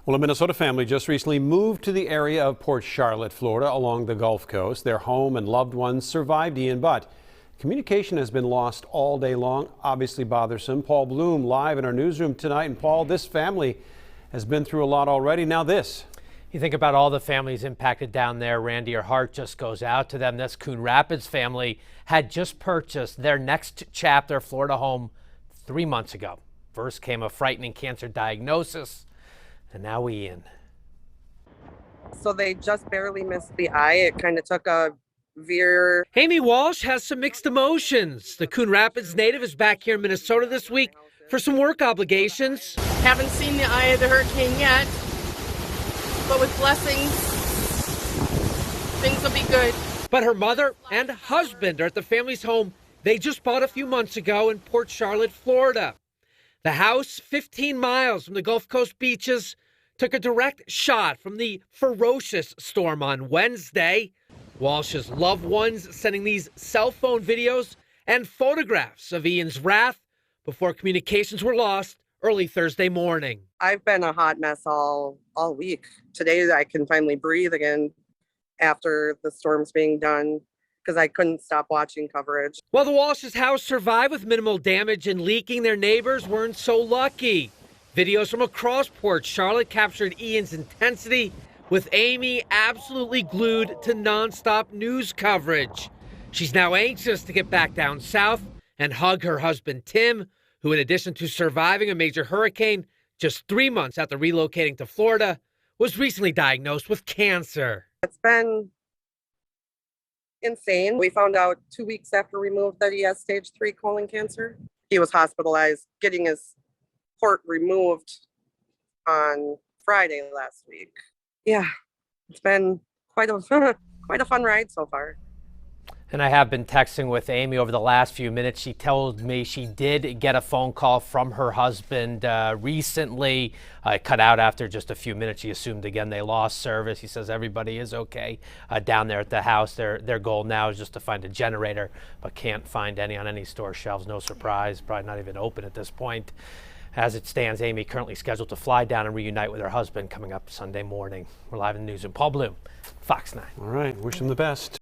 Well, a Minnesota family just recently moved to the area of Port Charlotte, Florida, along the Gulf Coast. Their home and loved ones survived Ian, but communication has been lost all day long. Obviously bothersome. Paul Bloom live in our newsroom tonight. And Paul, this family has been through a lot already. Now this. You think about all the families impacted down there, Randy, your heart just goes out to them. This Coon Rapids family had just purchased their next chapter Florida home 3 months ago. First came a frightening cancer diagnosis, and now Ian. So they just barely missed the eye. It kind of took a veer. Amy Walsh has some mixed emotions. The Coon Rapids native is back here in Minnesota this week for some work obligations. Haven't seen the eye of the hurricane yet, but with blessings, things will be good. But her mother and husband are at the family's home they just bought a few months ago in Port Charlotte, Florida. The house, 15 miles from the Gulf Coast beaches, took a direct shot from the ferocious storm on Wednesday. Walsh's loved ones sending these cell phone videos and photographs of Ian's wrath before communications were lost early Thursday morning. I've been a hot mess all week. Today I can finally breathe again after the storm's being done because I couldn't stop watching coverage. While the Walsh's house survived with minimal damage and leaking, their neighbors weren't so lucky. Videos from across Port Charlotte captured Ian's intensity, with Amy absolutely glued to nonstop news coverage. She's now anxious to get back down south and hug her husband Tim, who in addition to surviving a major hurricane just 3 months after relocating to Florida, was recently diagnosed with cancer. It's been insane. We found out 2 weeks after we moved that he has stage 3 colon cancer. He was hospitalized, getting his port removed on Friday last week. Yeah, it's been quite a fun ride so far. And I have been texting with Amy over the last few minutes. She told me she did get a phone call from her husband recently. It cut out after just a few minutes. She assumed again they lost service. He says everybody is okay down there at the house. Their goal now is just to find a generator, but can't find any on any store shelves. No surprise, probably not even open at this point. As it stands, Amy currently scheduled to fly down and reunite with her husband coming up Sunday morning. We're live in the newsroom. Paul Bloom, Fox 9. All right, wish him the best.